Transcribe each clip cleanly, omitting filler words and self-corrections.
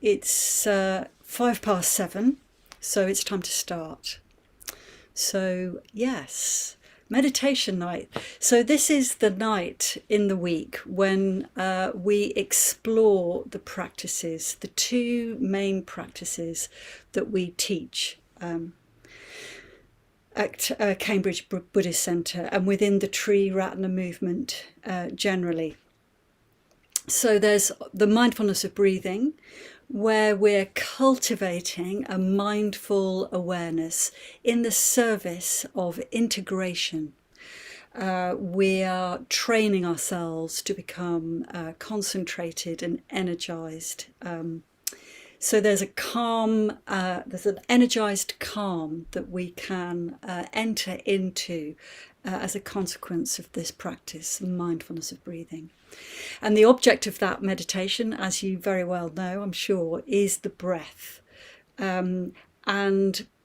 It's 7:05, so it's time to start. So, yes, meditation night. So, this is the night in the week when we explore the practices, the two main practices that we teach at Cambridge Buddhist Centre and within the Tree Ratana movement generally. So there's the mindfulness of breathing, where we're cultivating a mindful awareness in the service of integration. We are training ourselves to become concentrated and energized. So there's there's an energized calm that we can enter into as a consequence of this practice, mindfulness of breathing. And the object of that meditation, as you very well know, I'm sure, is the breath. And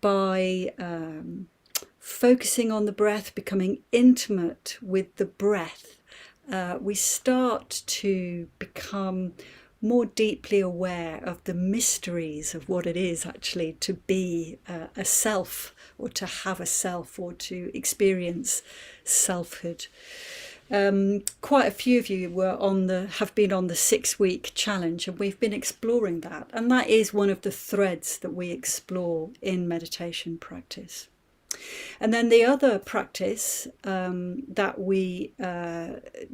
by focusing on the breath, becoming intimate with the breath, we start to become more deeply aware of the mysteries of what it is actually to be a self, or to have a self, or to experience selfhood. Quite a few of you have been on the 6-week challenge, and we've been exploring that. And that is one of the threads that we explore in meditation practice. And then the other practice that we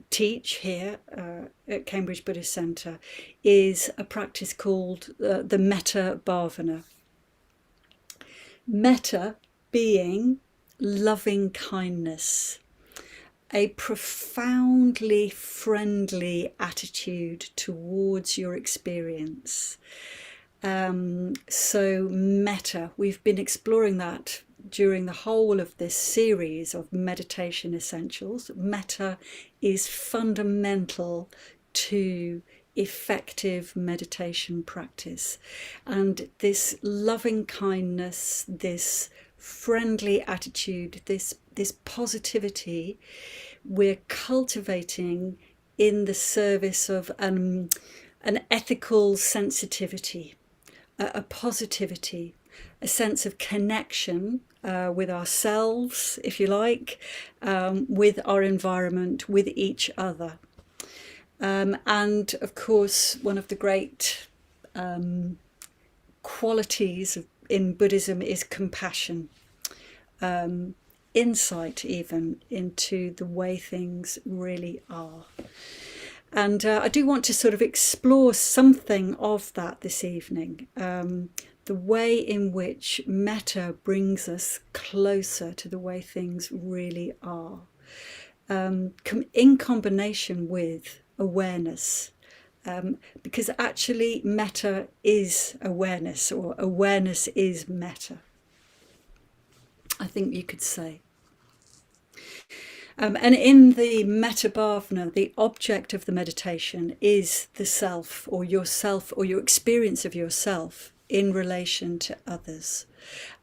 teach here at Cambridge Buddhist Centre is a practice called the Metta Bhavana. Metta being loving kindness, a profoundly friendly attitude towards your experience. So metta, we've been exploring that during the whole of this series of meditation essentials. Metta is fundamental to effective meditation practice. And this loving kindness, this friendly attitude, this positivity, we're cultivating in the service of an ethical sensitivity, a positivity, a sense of connection with ourselves, if you like, with our environment, with each other. And of course, one of the great qualities in Buddhism is compassion, insight even into the way things really are. And I do want to sort of explore something of that this evening. The way in which metta brings us closer to the way things really are, in combination with awareness, because actually metta is awareness, or awareness is metta, I think you could say. And in the Metta Bhavana, the object of the meditation is the self, or yourself, or your experience of yourself in relation to others.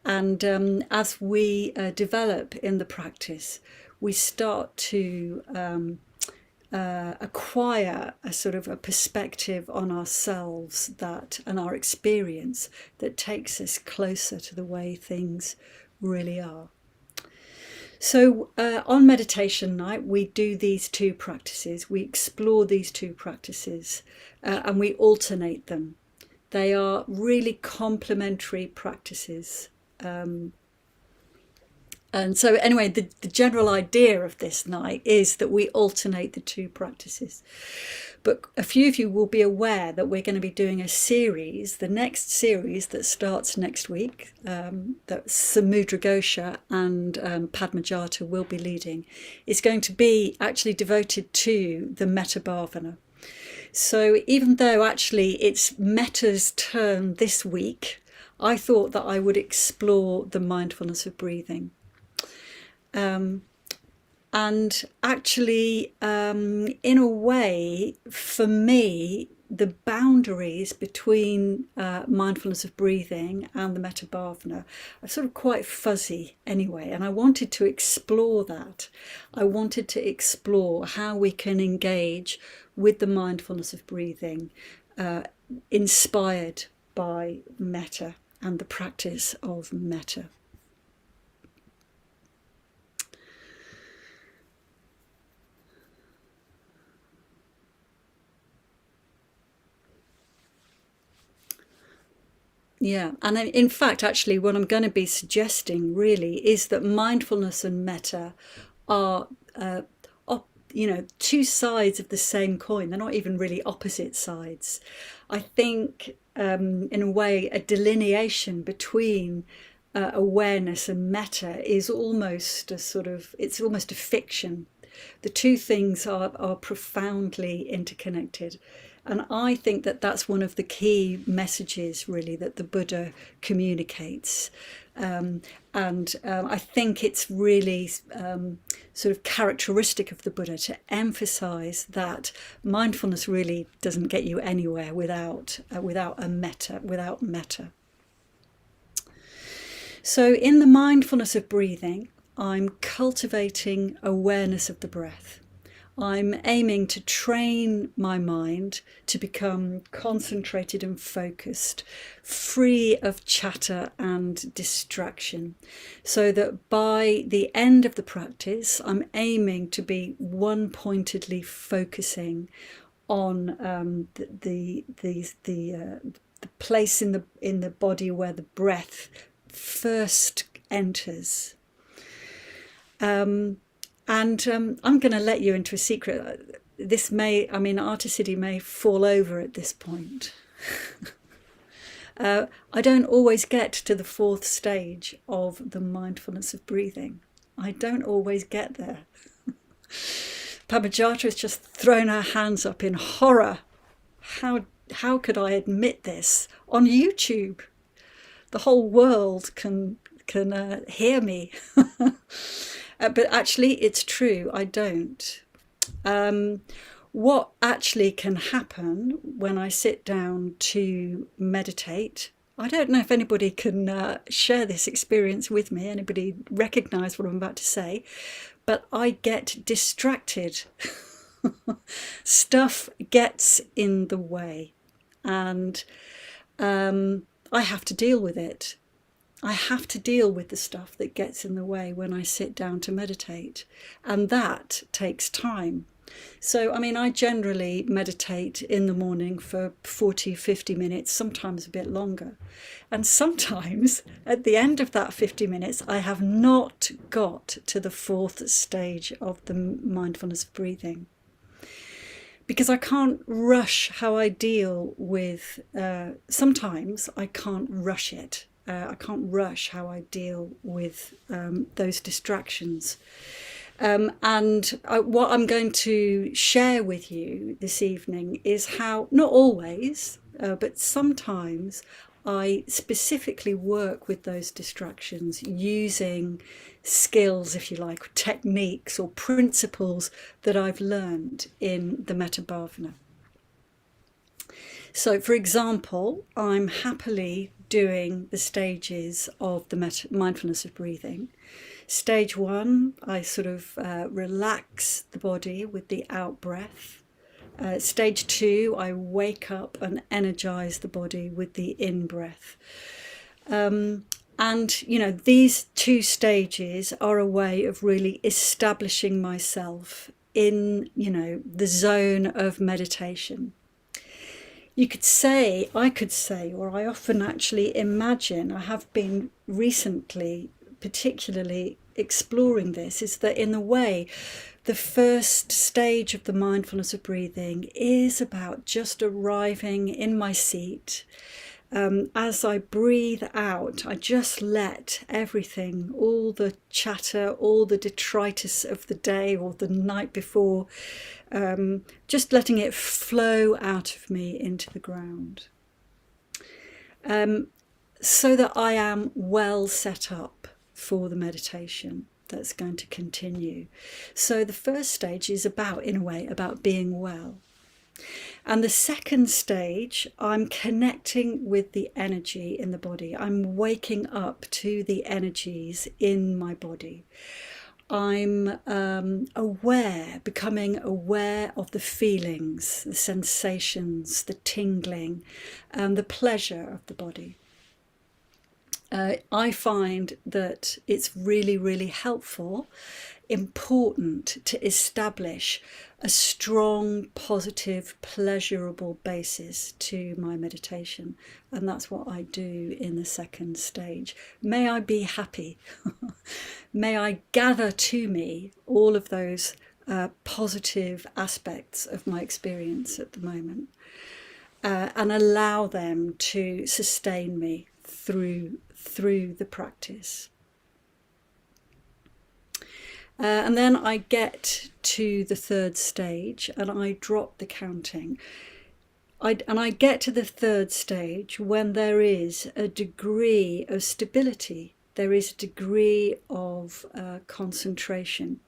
And as we develop in the practice, we start to acquire a sort of a perspective on ourselves and our experience that takes us closer to the way things really are. So on meditation night, we do these two practices. We explore these two practices and we alternate them. They are really complementary practices. And so anyway, the general idea of this night is that we alternate the two practices. But a few of you will be aware that we're going to be doing a series, the next series that starts next week, that Samudra Ghosha and Padmajata will be leading, is going to be actually devoted to the Metta Bhavana. So even though actually it's Metta's turn this week, I thought that I would explore the mindfulness of breathing. And actually, in a way, for me, the boundaries between mindfulness of breathing and the Metta Bhavana are sort of quite fuzzy anyway. And I wanted to explore that. I wanted to explore how we can engage with the mindfulness of breathing inspired by metta and the practice of metta. Yeah, and in fact, actually, what I'm going to be suggesting really is that mindfulness and metta are, two sides of the same coin. They're not even really opposite sides. I think, in a way, a delineation between awareness and metta is almost it's almost a fiction. The two things are profoundly interconnected. And I think that that's one of the key messages, really, that the Buddha communicates. I think it's really sort of characteristic of the Buddha to emphasize that mindfulness really doesn't get you anywhere without metta. So in the mindfulness of breathing, I'm cultivating awareness of the breath. I'm aiming to train my mind to become concentrated and focused, free of chatter and distraction, so that by the end of the practice, I'm aiming to be one-pointedly focusing on the place in the body where the breath first enters. I'm going to let you into a secret. Artisitti may fall over at this point. I don't always get to the fourth stage of the mindfulness of breathing. I don't always get there. Pabajata has just thrown her hands up in horror. How could I admit this on YouTube? The whole world can hear me. But actually, it's true, I don't. What actually can happen when I sit down to meditate, I don't know if anybody can share this experience with me, anybody recognise what I'm about to say, but I get distracted. Stuff gets in the way, and I have to deal with it. I have to deal with the stuff that gets in the way when I sit down to meditate, and that takes time. So, I generally meditate in the morning for 40, 50 minutes, sometimes a bit longer. And sometimes at the end of that 50 minutes, I have not got to the fourth stage of the mindfulness of breathing. Because I can't rush how I deal with, sometimes I can't rush it. I can't rush how I deal with those distractions. What I'm going to share with you this evening is how, not always, but sometimes I specifically work with those distractions using skills, if you like, techniques or principles that I've learned in the Metta Bhavana. So, for example, I'm happily doing the stages of the mindfulness of breathing. Stage 1, I sort of relax the body with the out breath. Stage 2, I wake up and energize the body with the in breath. These two stages are a way of really establishing myself in, the zone of meditation. I could say, or I often actually imagine, I have been recently particularly exploring this, is that in a way, the first stage of the mindfulness of breathing is about just arriving in my seat. As I breathe out, I just let everything, all the chatter, all the detritus of the day or the night before, just letting it flow out of me into the ground. So that I am well set up for the meditation that's going to continue. So the first stage is about, in a way, about being well. And the second stage, I'm connecting with the energy in the body. I'm waking up to the energies in my body. I'm aware, becoming aware of the feelings, the sensations, the tingling, the pleasure of the body. I find that it's really, really helpful, important to establish a strong, positive, pleasurable basis to my meditation. And that's what I do in the second stage. May I be happy. May I gather to me all of those positive aspects of my experience at the moment, and allow them to sustain me through the practice. And then I get to the third stage and I drop the counting. And I get to the third stage when there is a degree of stability. There is a degree of concentration.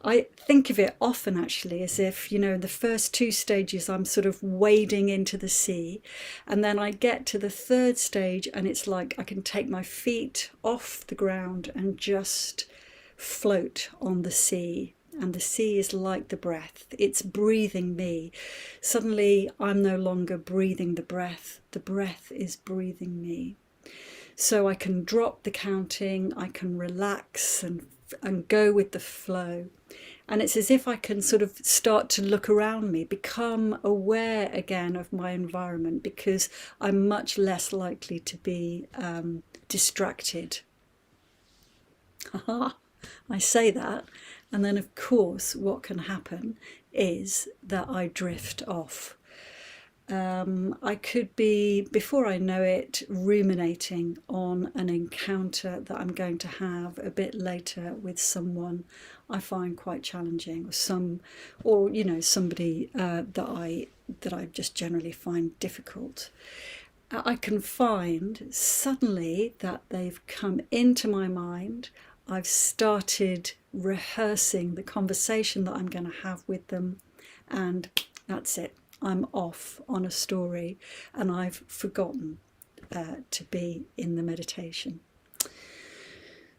I think of it often actually as if, in the first two stages I'm sort of wading into the sea, and then I get to the third stage and it's like I can take my feet off the ground and just float on the sea. And the sea is like the breath. It's breathing me. Suddenly I'm no longer breathing the breath is breathing me. So I can drop the counting, I can relax and go with the flow. And it's as if I can sort of start to look around me, become aware again of my environment, because I'm much less likely to be distracted. I say that, and then of course what can happen is that I drift off. I could be, before I know it, ruminating on an encounter that I'm going to have a bit later with someone I find quite challenging, or somebody that I just generally find difficult. I can find suddenly that they've come into my mind. I've started rehearsing the conversation that I'm going to have with them, and that's it. I'm off on a story and I've forgotten to be in the meditation.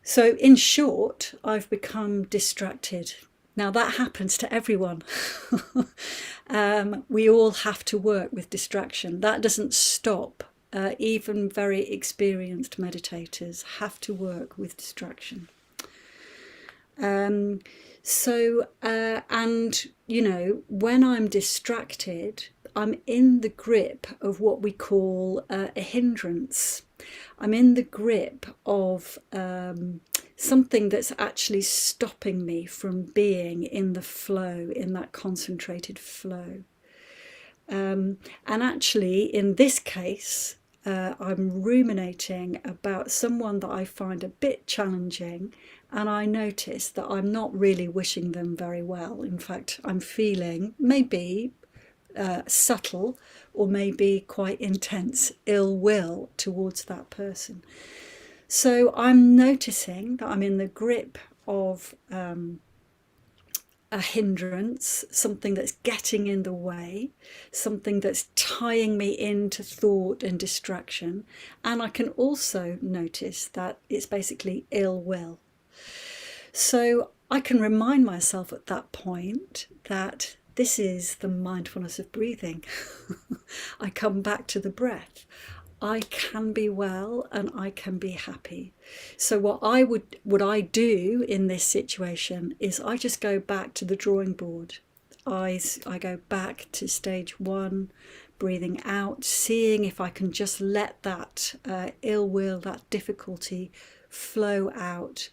So in short, I've become distracted. Now that happens to everyone. We all have to work with distraction. That doesn't stop. Even very experienced meditators have to work with distraction. When I'm distracted, I'm in the grip of what we call a hindrance. I'm in the grip of something that's actually stopping me from being in the flow, in that concentrated flow. And actually, in this case, I'm ruminating about someone that I find a bit challenging, and I notice that I'm not really wishing them very well. In fact, I'm feeling maybe subtle or maybe quite intense ill will towards that person. So I'm noticing that I'm in the grip of a hindrance, something that's getting in the way, something that's tying me into thought and distraction. And I can also notice that it's basically ill will. So I can remind myself at that point that this is the mindfulness of breathing. I come back to the breath. I can be well and I can be happy. So what I do in this situation is I just go back to the drawing board. I go back to stage one, breathing out, seeing if I can just let that ill will, that difficulty flow out,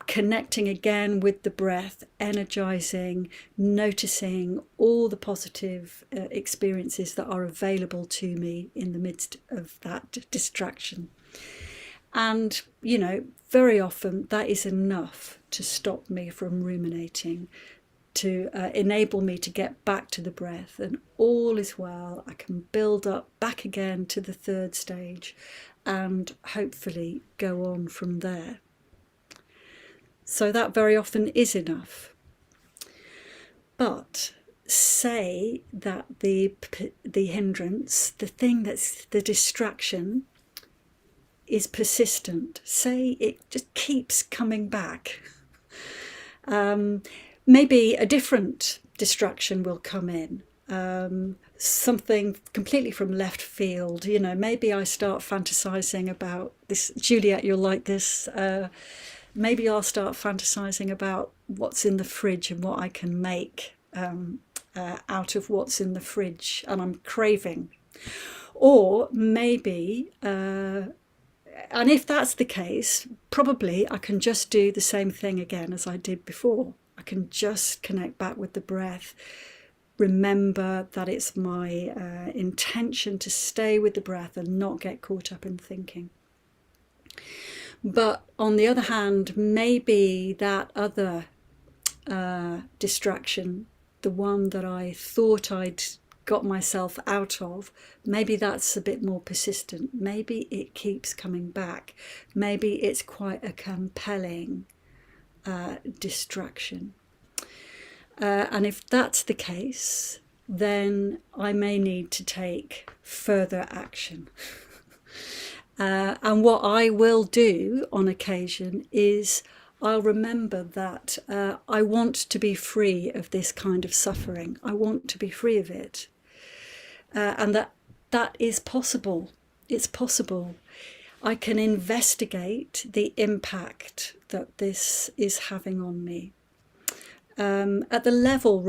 connecting again with the breath, energizing, noticing all the positive experiences that are available to me in the midst of that distraction. And, very often that is enough to stop me from ruminating, to enable me to get back to the breath, and all is well. I can build up back again to the third stage and hopefully go on from there. So that very often is enough. But say that the hindrance, the thing that's the distraction, is persistent. Say it just keeps coming back. Maybe a different distraction will come in. Something completely from left field. Maybe I start fantasizing about this. Juliet, you'll like this. Maybe I'll start fantasizing about what's in the fridge and what I can make out of what's in the fridge, and I'm craving. Or maybe, and if that's the case, probably I can just do the same thing again as I did before. I can just connect back with the breath. Remember that it's my intention to stay with the breath and not get caught up in thinking. But on the other hand, maybe that other distraction, the one that I thought I'd got myself out of, maybe that's a bit more persistent. Maybe it keeps coming back. Maybe it's quite a compelling distraction. And if that's the case, then I may need to take further action. And what I will do on occasion is I'll remember that I want to be free of this kind of suffering. I want to be free of it. And that is possible. It's possible. I can investigate the impact that this is having on me. At the level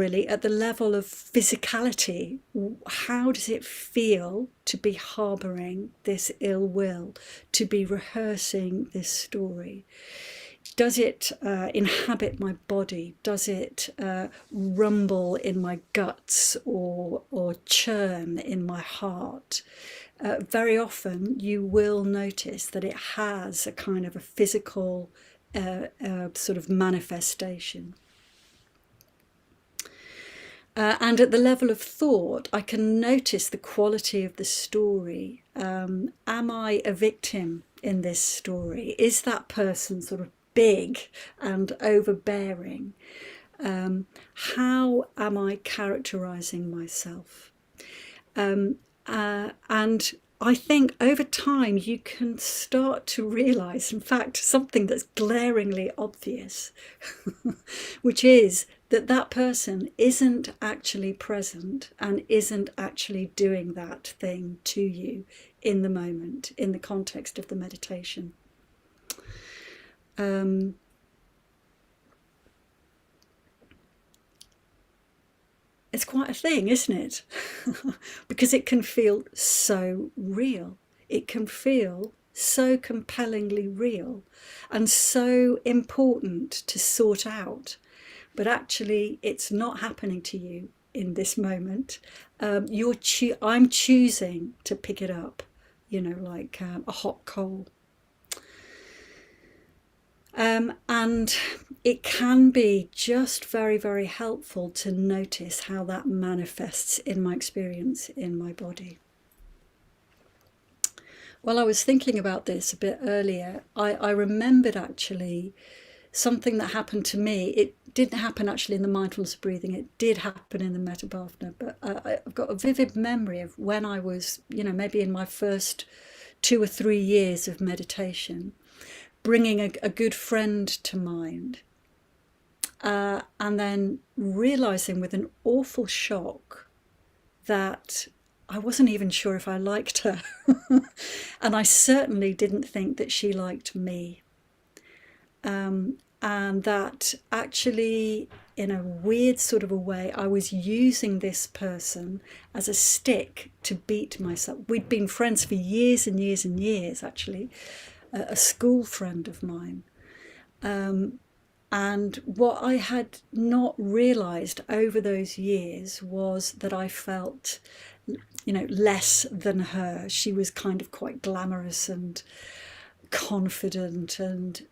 of physicality, how does it feel to be harbouring this ill will, to be rehearsing this story? Does it inhabit my body? Does it rumble in my guts or churn in my heart? Very often you will notice that it has a kind of a physical sort of manifestation. And at the level of thought, I can notice the quality of the story. Am I a victim in this story? Is that person sort of big and overbearing? How am I characterizing myself? And I think over time you can start to realize, in fact, something that's glaringly obvious, which is that person isn't actually present and isn't actually doing that thing to you in the moment, in the context of the meditation. It's quite a thing, isn't it? Because it can feel so real. It can feel so compellingly real and so important to sort out. But actually, it's not happening to you in this moment. I'm choosing to pick it up, like a hot coal. And it can be just very, very helpful to notice how that manifests in my experience in my body. While I was thinking about this a bit earlier, I remembered actually something that happened to me. It didn't happen actually in the mindfulness of breathing. It did happen in the Metabhavana, but I've got a vivid memory of when I was, maybe in my first 2 or 3 years of meditation, bringing a good friend to mind, and then realizing with an awful shock that I wasn't even sure if I liked her. And I certainly didn't think that she liked me. And that actually, in a weird sort of a way, I was using this person as a stick to beat myself. We'd been friends for years and years and years, actually, a school friend of mine. And what I had not realised over those years was that I felt, less than her. She was kind of quite glamorous and confident, and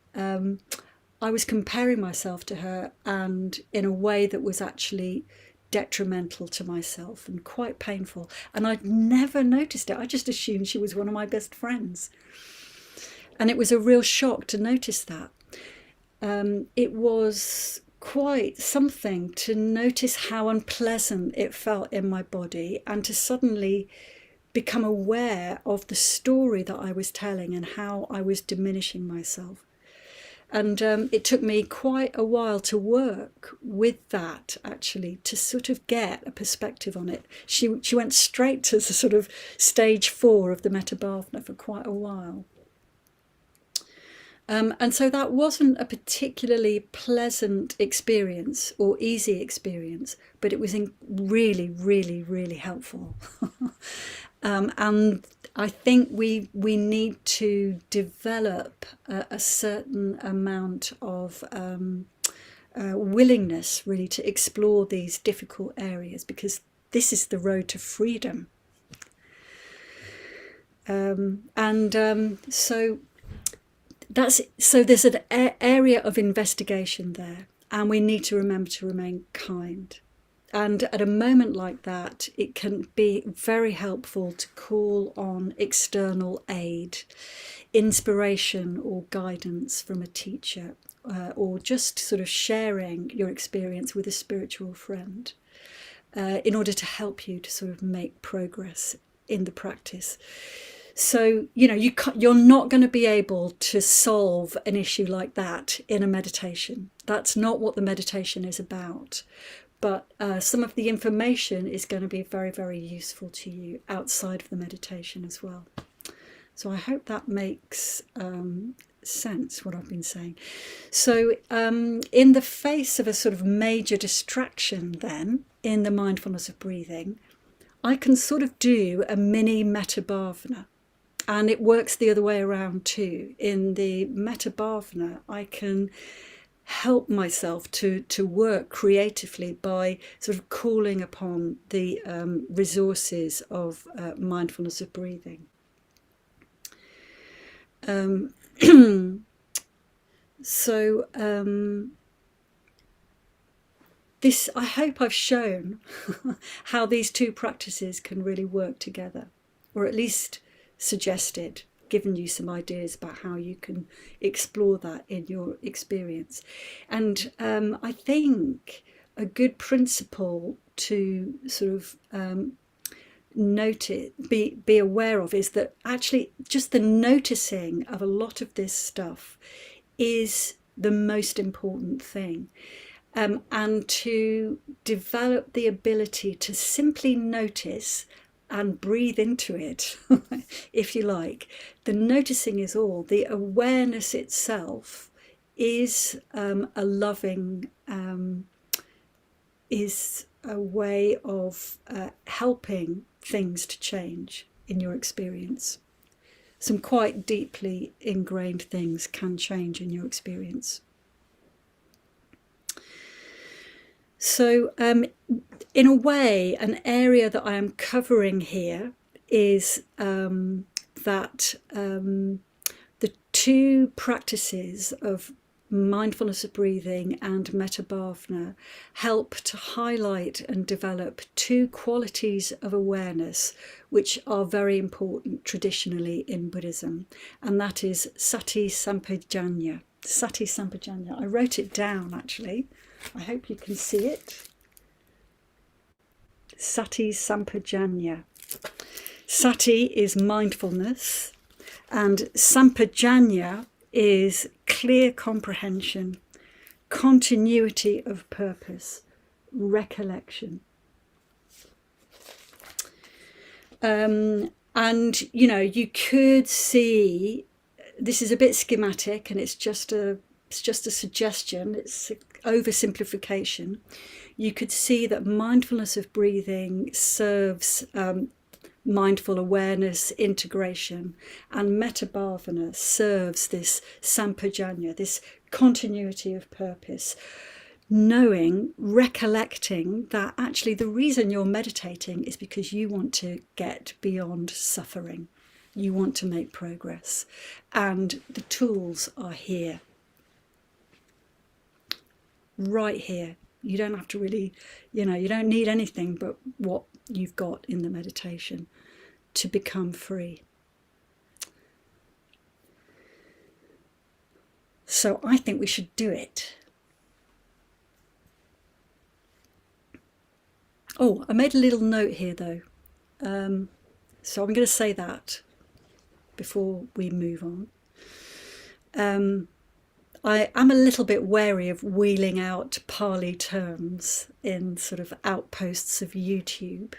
I was comparing myself to her, and in a way that was actually detrimental to myself and quite painful. And I'd never noticed it. I just assumed she was one of my best friends. And it was a real shock to notice that. It was quite something to notice how unpleasant it felt in my body, and to suddenly become aware of the story that I was telling and how I was diminishing myself. And it took me quite a while to work with that, actually, to sort of get a perspective on it. She went straight to the sort of stage 4 of the Metta Bhavana for quite a while. And so that wasn't a particularly pleasant experience or easy experience, but it was really, really, really helpful. And I think we need to develop a certain amount of willingness, really, to explore these difficult areas, because this is the road to freedom. So there's an area of investigation there, and we need to remember to remain kind. And at a moment like that, it can be very helpful to call on external aid, inspiration or guidance from a teacher, or just sort of sharing your experience with a spiritual friend, in order to help you to sort of make progress in the practice. So, you're not going to be able to solve an issue like that in a meditation. That's not what the meditation is about. But some of the information is going to be very, very useful to you outside of the meditation as well. So I hope that makes sense, what I've been saying. So in the face of a sort of major distraction then, in the mindfulness of breathing, I can sort of do a mini Metta Bhavana. And it works the other way around too. In the Metta Bhavana, I can help myself to work creatively by sort of calling upon the resources of mindfulness of breathing. This, I hope I've shown how these two practices can really work together, or at least suggested, given you some ideas about how you can explore that in your experience. And I think a good principle to sort of note it, be aware of, is that actually just the noticing of a lot of this stuff is the most important thing. And to develop the ability to simply notice and breathe into it, if you like. The noticing is all. The awareness itself is a loving, is a way of helping things to change in your experience. Some quite deeply ingrained things can change in your experience. So in a way, an area that I am covering here is that the two practices of mindfulness of breathing and Metta Bhavana help to highlight and develop two qualities of awareness which are very important traditionally in Buddhism, and that is Sati Sampajanya. Sati Sampajanya. I wrote it down actually. I hope you can see it. Sati Sampajanya. Sati is mindfulness, and Sampajanya is clear comprehension, continuity of purpose, recollection. And you could see, this is a bit schematic and it's just a suggestion, it's oversimplification. You could see that mindfulness of breathing serves mindful awareness, integration, and Metta Bhavana serves this Sampajanya, this continuity of purpose, knowing, recollecting that actually the reason you're meditating is because you want to get beyond suffering. You want to make progress, and the tools are here. Right here. You don't have to really, you don't need anything but what you've got in the meditation to become free. So I think we should do it. Oh, I made a little note here though. So I'm going to say that before we move on. I am a little bit wary of wheeling out Pali terms in sort of outposts of YouTube.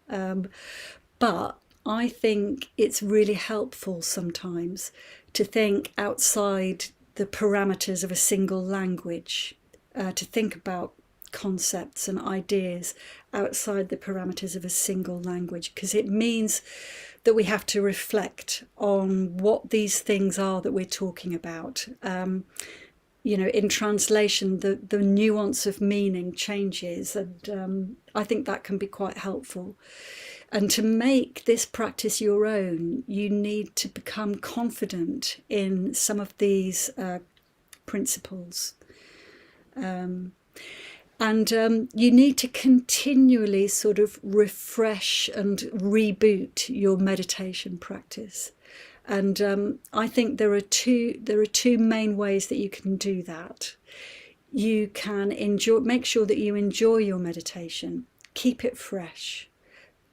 But I think it's really helpful sometimes to think outside the parameters of a single language, to think about concepts and ideas outside the parameters of a single language, because it means that we have to reflect on what these things are that we're talking about. In translation, the nuance of meaning changes, and I think that can be quite helpful. And to make this practice your own, you need to become confident in some of these principles. And you need to continually sort of refresh and reboot your meditation practice. And I think there are two main ways that you can do that. You can make sure that you enjoy your meditation, keep it fresh,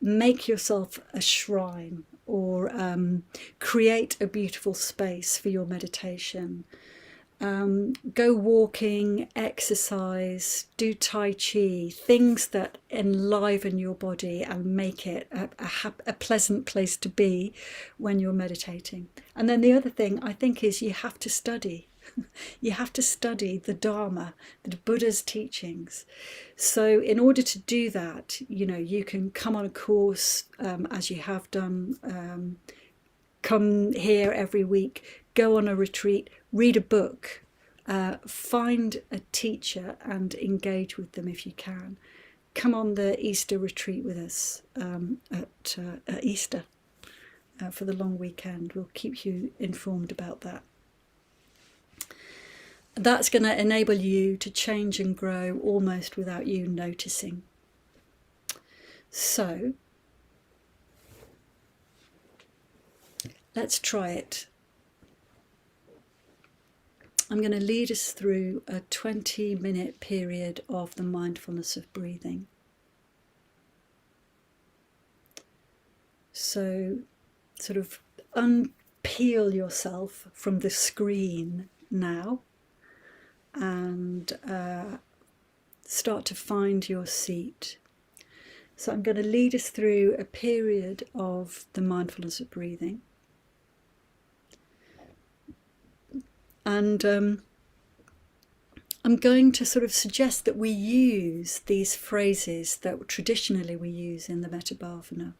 make yourself a shrine, or create a beautiful space for your meditation. Go walking, exercise, do Tai Chi, things that enliven your body and make it a pleasant place to be when you're meditating. And then the other thing I think is you have to study. You have to study the Dharma, the Buddha's teachings. So in order to do that, you can come on a course, as you have done, come here every week, go on a retreat, read a book, find a teacher and engage with them if you can. Come on the Easter retreat with us at Easter for the long weekend. We'll keep you informed about that. That's going to enable you to change and grow almost without you noticing. So, let's try it. I'm going to lead us through a 20-minute period of the mindfulness of breathing. So, sort of unpeel yourself from the screen now and start to find your seat. So I'm going to lead us through a period of the mindfulness of breathing. And I'm going to sort of suggest that we use these phrases that traditionally we use in the Metta Bhavana,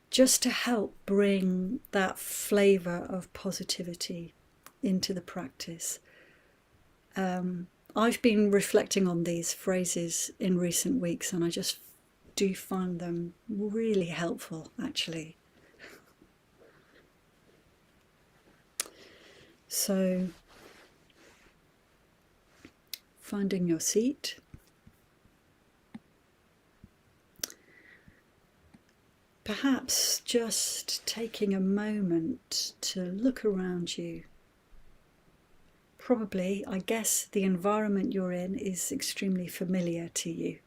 just to help bring that flavour of positivity into the practice. I've been reflecting on these phrases in recent weeks, and I just do find them really helpful, actually. So, finding your seat. Perhaps just taking a moment to look around you. Probably, I guess, the environment you're in is extremely familiar to you.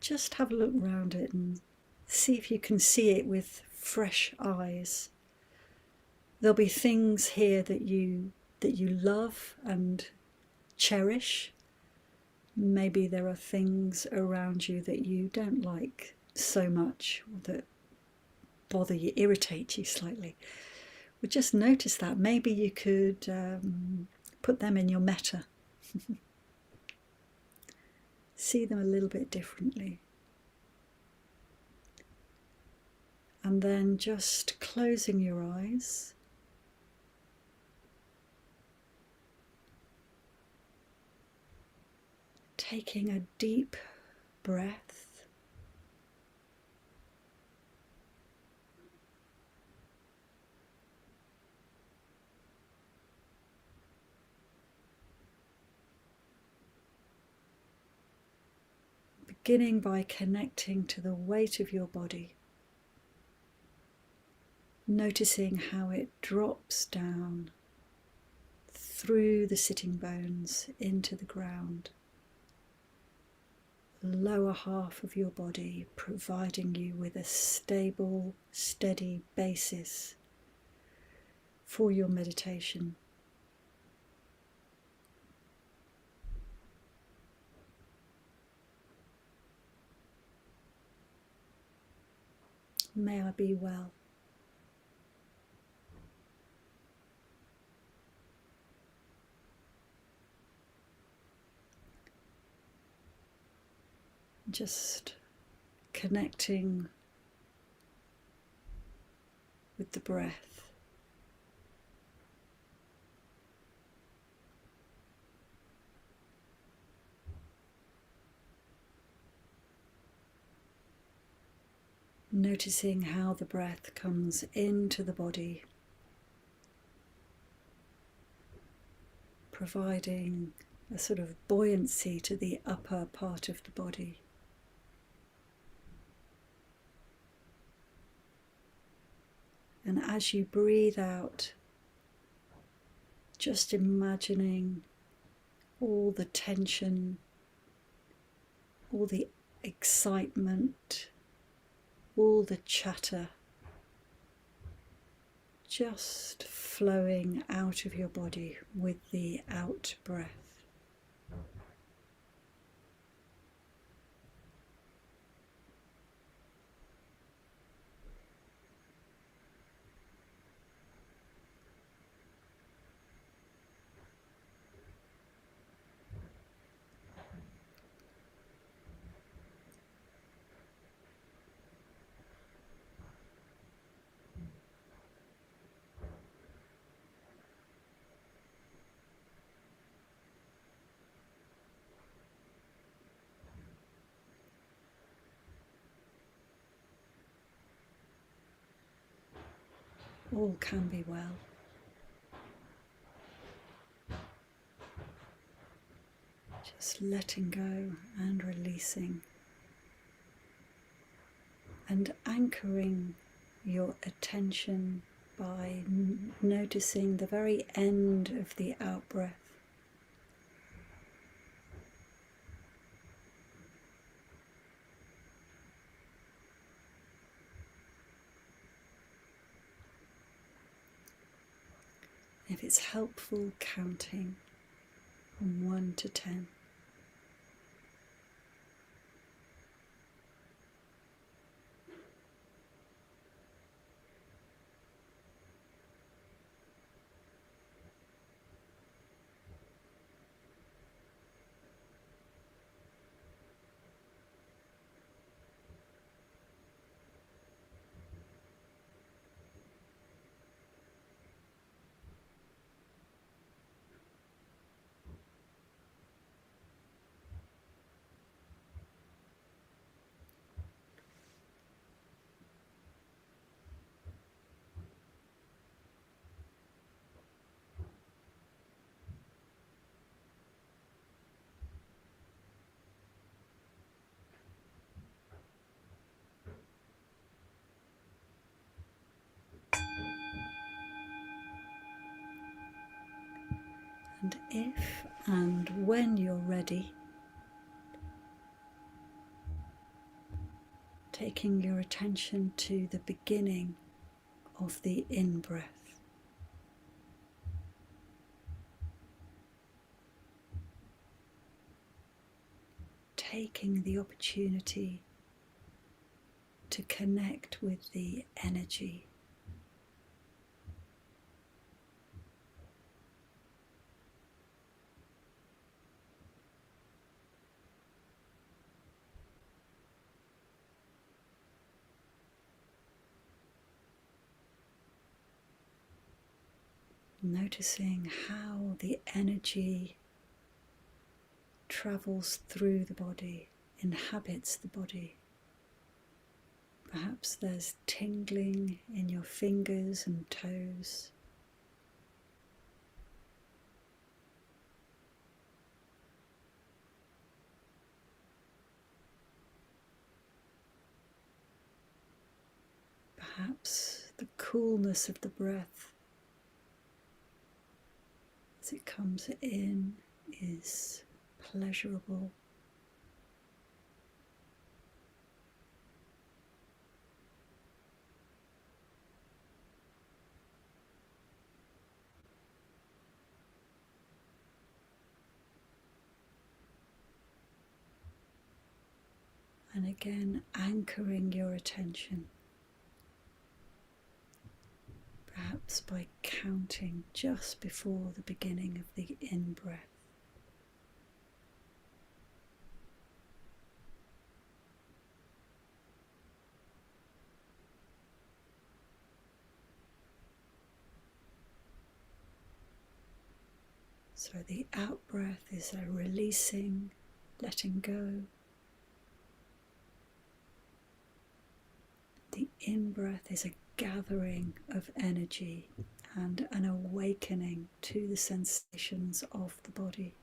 Just have a look around it and see if you can see it with fresh eyes. There'll be things here that you love and cherish. Maybe there are things around you that you don't like so much, or that bother you, irritate you slightly. But just notice that. Maybe you could put them in your metta. See them a little bit differently. And then just closing your eyes. Taking a deep breath. Beginning by connecting to the weight of your body, noticing how it drops down through the sitting bones into the ground, the lower half of your body providing you with a stable, steady basis for your meditation. May I be well. Just connecting with the breath. Noticing how the breath comes into the body, providing a sort of buoyancy to the upper part of the body. And as you breathe out, just imagining all the tension, all the excitement, all the chatter just flowing out of your body with the out breath. All can be well. Just letting go and releasing, and anchoring your attention by noticing the very end of the out breath. If it's helpful, counting from 1 to 10. And if and when you're ready, taking your attention to the beginning of the in-breath. Taking the opportunity to connect with the energy. Noticing how the energy travels through the body, inhabits the body. Perhaps there's tingling in your fingers and toes. Perhaps the coolness of the breath as it comes in is pleasurable. again, anchoring your attention, perhaps by counting just before the beginning of the in-breath. So the out-breath is a releasing, letting go. The in-breath is a gathering of energy and an awakening to the sensations of the body.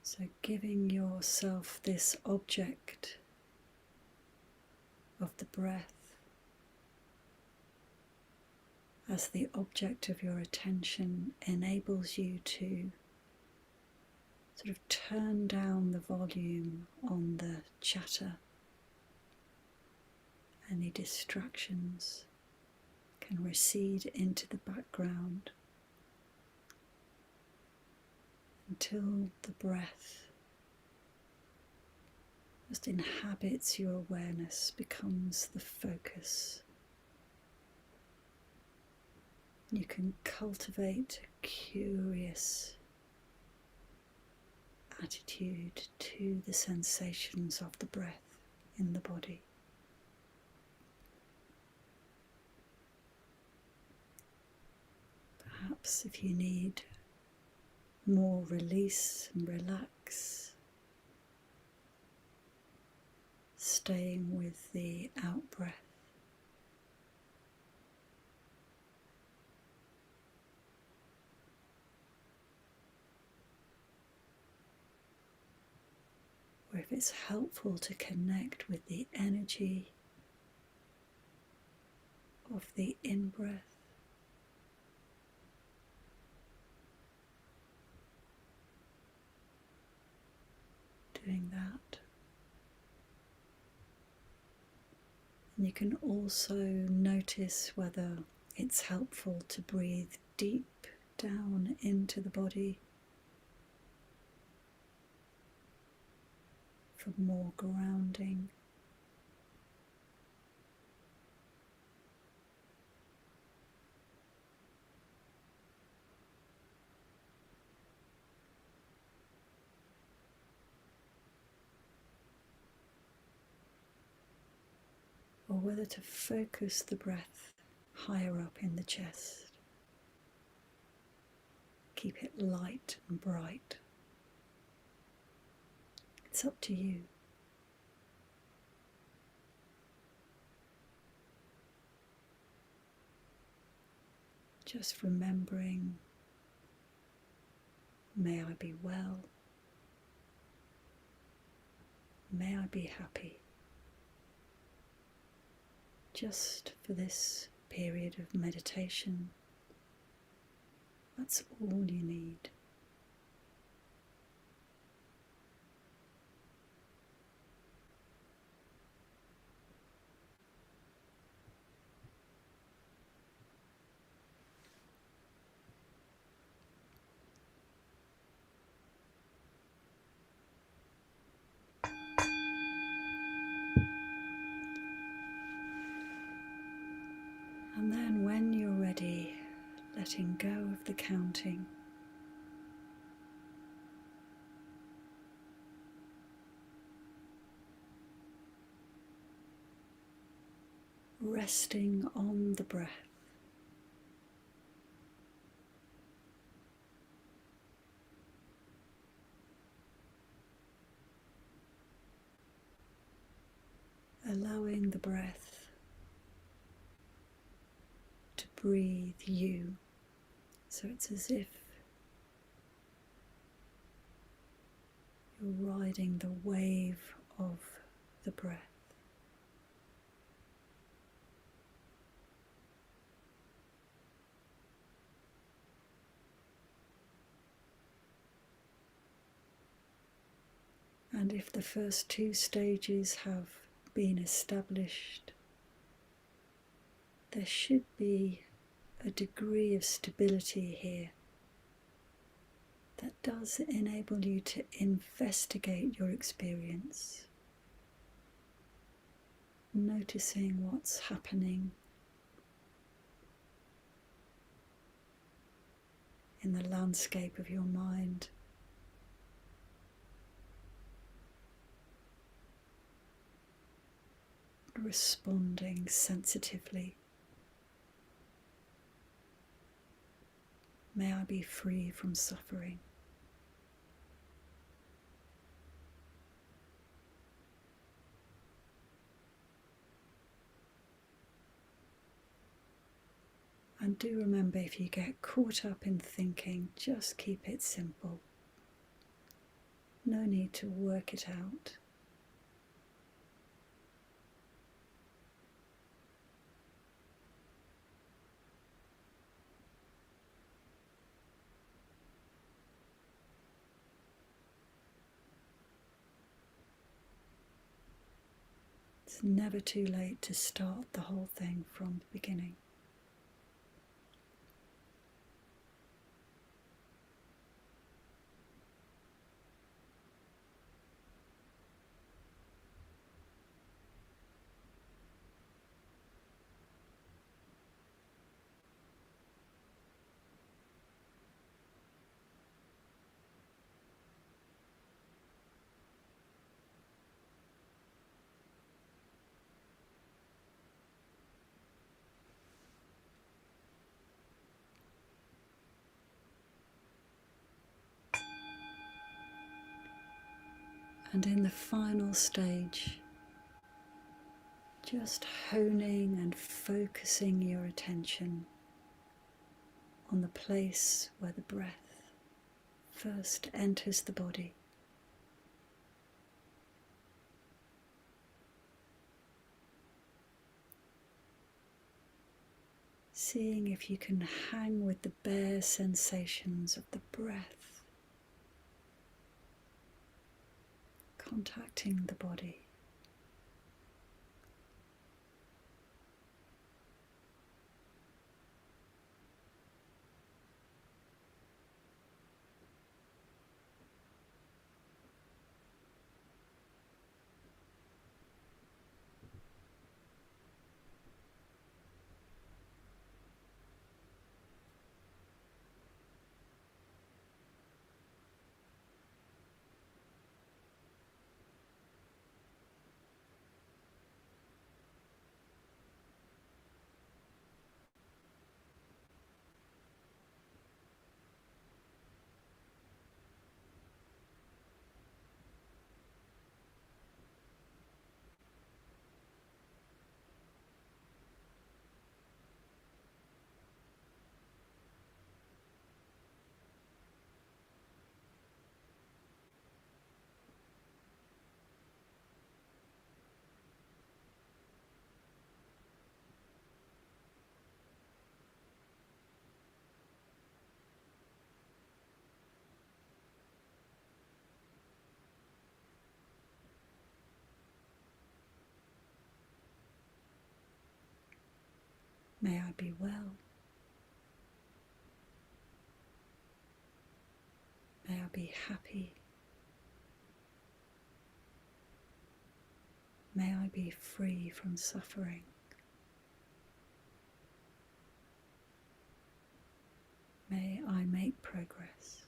So giving yourself this object of the breath as the object of your attention enables you to sort of turn down the volume on the chatter. Any distractions can recede into the background until the breath just inhabits your awareness, becomes the focus. You can cultivate a curious attitude to the sensations of the breath in the body. Perhaps if you need more release and relax, staying with the out-breath. Or if it's helpful to connect with the energy of the in-breath, doing that. And you can also notice whether it's helpful to breathe deep down into the body for more grounding. Or whether to focus the breath higher up in the chest. Keep it light and bright. It's up to you. Just remembering, may I be well, may I be happy. Just for this period of meditation, that's all you need. And then when you're ready, letting go of the counting. Resting on the breath. Allowing the breath breathe you. So it's as if you're riding the wave of the breath. And if the first two stages have been established, there should be a degree of stability here that does enable you to investigate your experience, noticing what's happening in the landscape of your mind. Responding sensitively. May I be free from suffering. And do remember, if you get caught up in thinking, just keep it simple. No need to work it out. It's never too late to start the whole thing from the beginning. And in the final stage, just honing and focusing your attention on the place where the breath first enters the body. Seeing if you can hang with the bare sensations of the breath, contacting the body. May I be well. May I be happy. May I be free from suffering. May I make progress.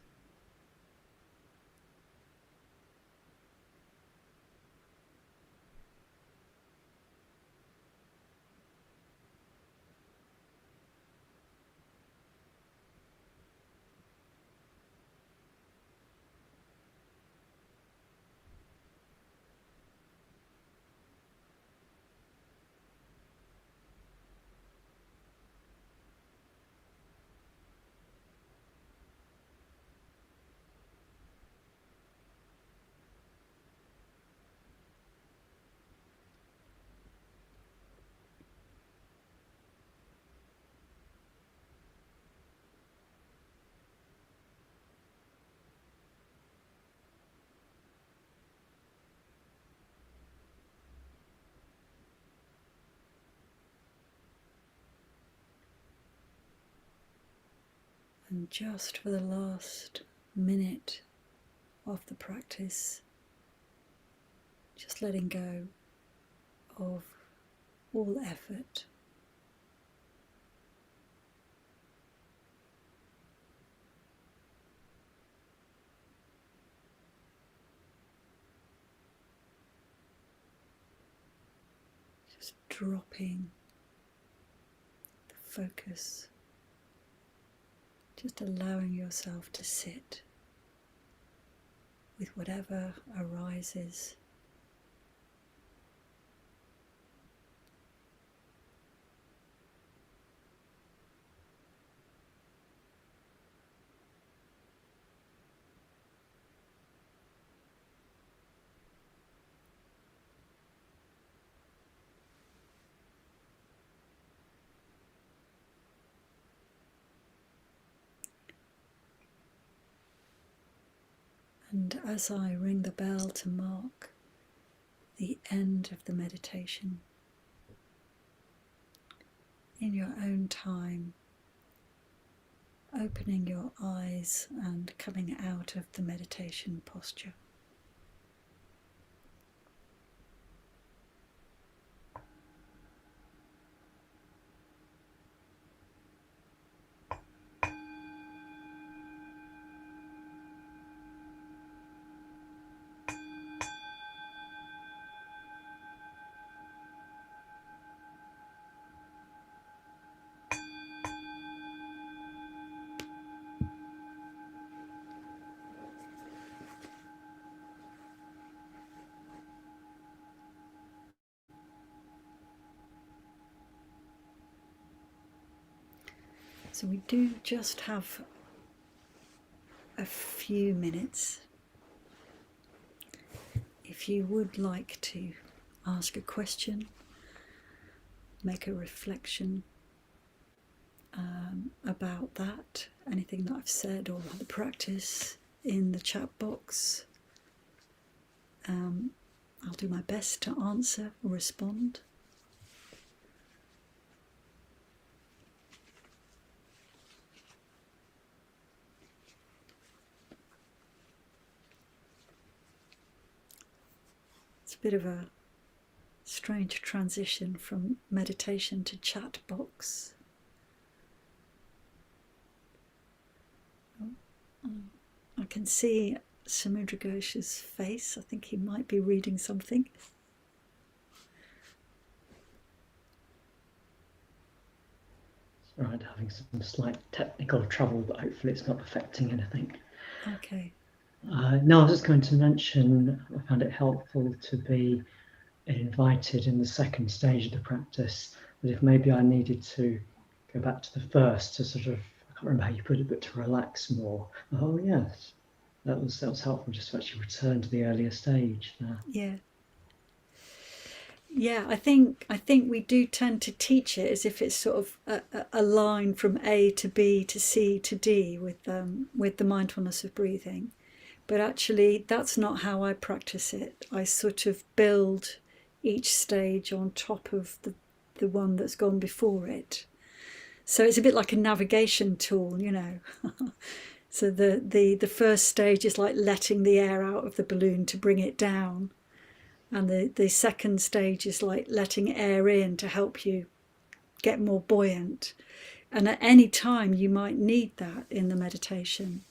And just for the last minute of the practice, just letting go of all effort. Just dropping the focus, just allowing yourself to sit with whatever arises. And as I ring the bell to mark the end of the meditation, in your own time, opening your eyes and coming out of the meditation posture. So we do just have a few minutes. If you would like to ask a question, make a reflection about that, anything that I've said or the practice, in the chat box, I'll do my best to answer or respond. It's a bit of a strange transition from meditation to chat box. I can see Samudra Ghosh's face. I think he might be reading something. It's right, having some slight technical trouble, but hopefully it's not affecting anything. Okay. No, I was just going to mention, I found it helpful to be invited in the second stage of the practice, that if maybe I needed to go back to the first to sort of, I can't remember how you put it, but to relax more. Oh yes, that was helpful, just to actually return to the earlier stage there. Yeah, I think we do tend to teach it as if it's sort of a line from A to B to C to D with the mindfulness of breathing. But actually, that's not how I practice it. I sort of build each stage on top of the one that's gone before it. So it's a bit like a navigation tool, you know. So the first stage is like letting the air out of the balloon to bring it down. And the second stage is like letting air in to help you get more buoyant. And at any time you might need that in the meditation.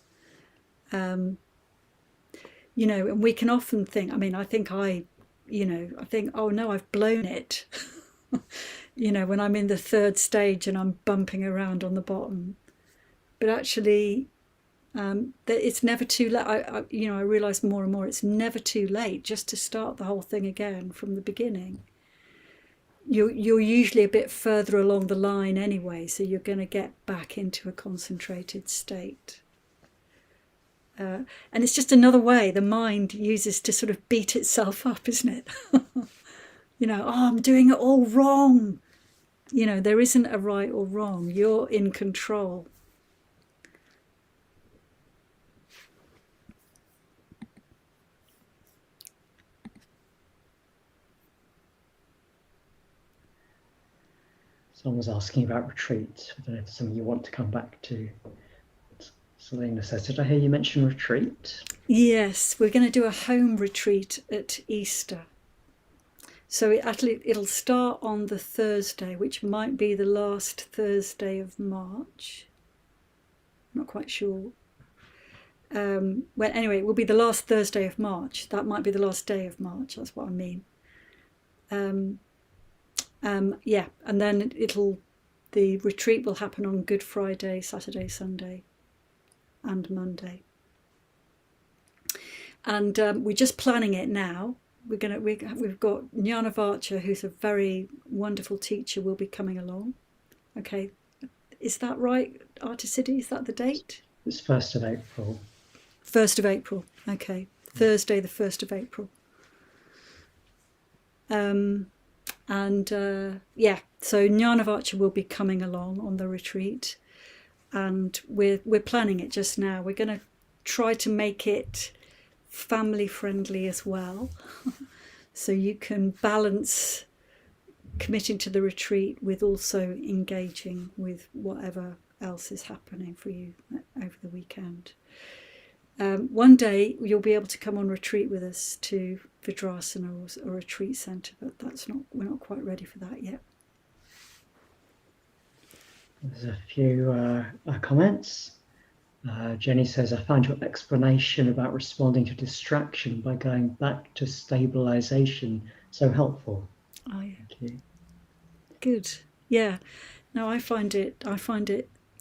You know, and we can often think, I mean, I think, oh no, I've blown it. You know, when I'm in the third stage and I'm bumping around on the bottom. But actually, that it's never too late. I realise more and more it's never too late just to start the whole thing again from the beginning. You're usually a bit further along the line anyway, so you're going to get back into a concentrated state. And it's just another way the mind uses to sort of beat itself up, isn't it? You know, oh, I'm doing it all wrong. You know, there isn't a right or wrong. You're in control. Someone was asking about retreat. I don't know if it's something you want to come back to Selena says, did I hear you mention retreat? Yes, we're going to do a home retreat at Easter. So it'll start on the Thursday, which might be the last Thursday of March. Not quite sure. Well, anyway, it will be the last Thursday of March. That might be the last day of March. That's what I mean. Yeah, and then the retreat will happen on Good Friday, Saturday, Sunday, and Monday. And we're just planning it now. We've got Jnana Varcha, who's a very wonderful teacher, will be coming along. Okay, is that right, Artisidi? Is that the date? It's 1st of April. 1st of April. Okay, Thursday, the 1st of April. Yeah, so Jnana Varcha will be coming along on the retreat, and we're planning it just now. We're going to try to make it family friendly as well, so you can balance committing to the retreat with also engaging with whatever else is happening for you over the weekend. One day you'll be able to come on retreat with us to Vidyasakhi or a retreat centre, but we're not quite ready for that yet. There's a few comments. Jenny says, I found your explanation about responding to distraction by going back to stabilization so helpful. Oh, yeah. Thank you. Good. Yeah. No, I find it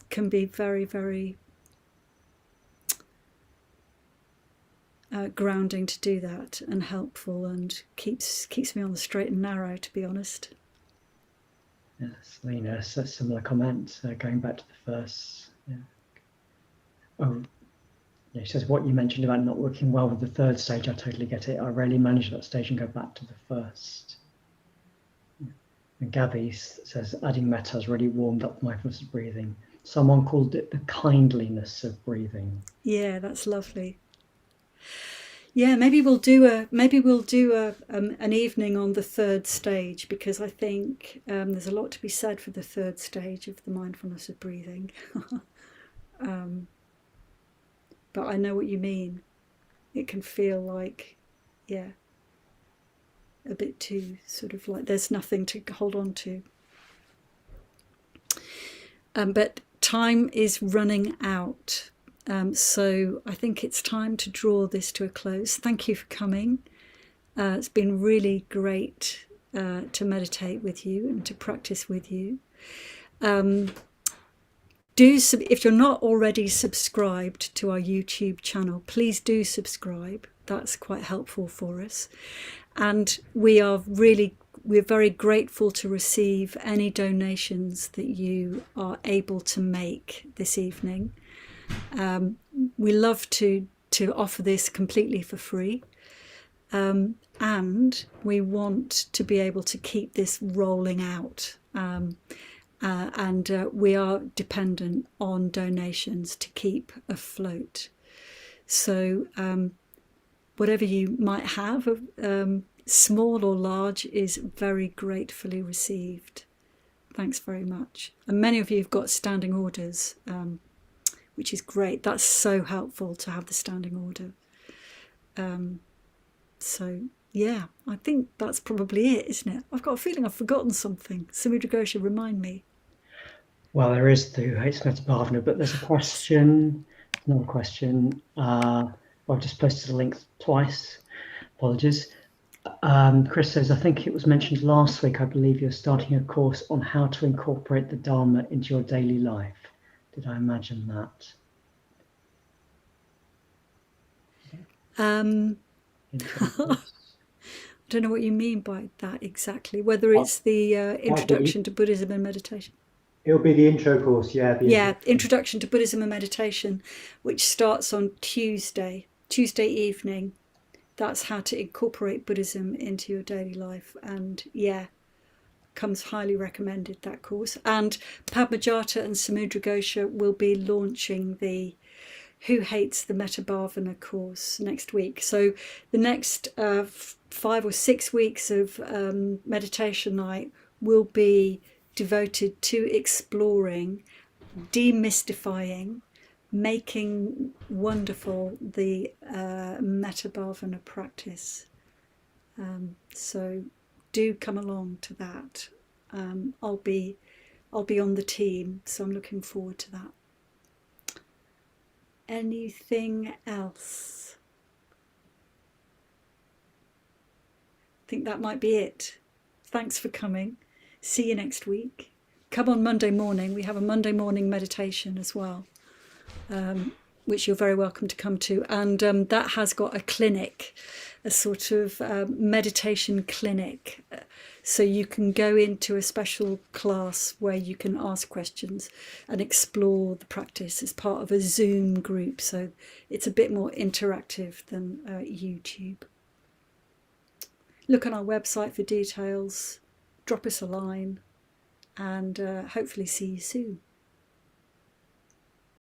can be very, very grounding to do that, and helpful, and keeps me on the straight and narrow, to be honest. Yes, Lena, so similar comment, going back to the first. Yeah. Oh, yeah, she says, what you mentioned about not working well with the third stage, I totally get it. I rarely manage that stage and go back to the first. Yeah. And Gabby says, adding metta has really warmed up mindfulness of breathing. Someone called it the kindliness of breathing. Yeah, that's lovely. Yeah, maybe we'll do an evening on the third stage, because I think there's a lot to be said for the third stage of the mindfulness of breathing. But I know what you mean. It can feel like, yeah, a bit too sort of like there's nothing to hold on to. But time is running out. So I think it's time to draw this to a close. Thank you for coming. It's been really great to meditate with you and to practice with you. If you're not already subscribed to our YouTube channel, please do subscribe. That's quite helpful for us. And we're very grateful to receive any donations that you are able to make this evening. We love to offer this completely for free, and we want to be able to keep this rolling out, and we are dependent on donations to keep afloat. So whatever you might have, small or large, is very gratefully received. Thanks very much. And many of you have got standing orders, which is great. That's so helpful to have the standing order. So yeah, I think that's probably it, isn't it? I've got a feeling I've forgotten something. Samudra Ghosha, remind me. Well, there is the Metta Bhavana, but there's a question, another question. I've just posted a link twice. Apologies. Chris says, I think it was mentioned last week, I believe you're starting a course on how to incorporate the Dharma into your daily life. Did I imagine that? I don't know what you mean by that exactly, whether it's the Introduction to Buddhism and Meditation. It'll be the intro course, yeah. Introduction to Buddhism and Meditation, which starts on Tuesday evening. That's how to incorporate Buddhism into your daily life. And yeah, comes highly recommended, that course. And Padmajata and Samudra Ghosha will be launching the Who Hates the Metta Bhavana course next week. So the next 5 or 6 weeks of meditation night will be devoted to exploring, demystifying making wonderful the metta bhavana practice. So do come along to that. I'll be on the team, so I'm looking forward to that. Anything else? I think that might be it. Thanks for coming. See you next week. Come on Monday morning. We have a Monday morning meditation as well, which you're very welcome to come to. And that has got a clinic, a sort of meditation clinic. So you can go into a special class where you can ask questions and explore the practice as part of a Zoom group. So it's a bit more interactive than YouTube. Look on our website for details, drop us a line, and hopefully see you soon.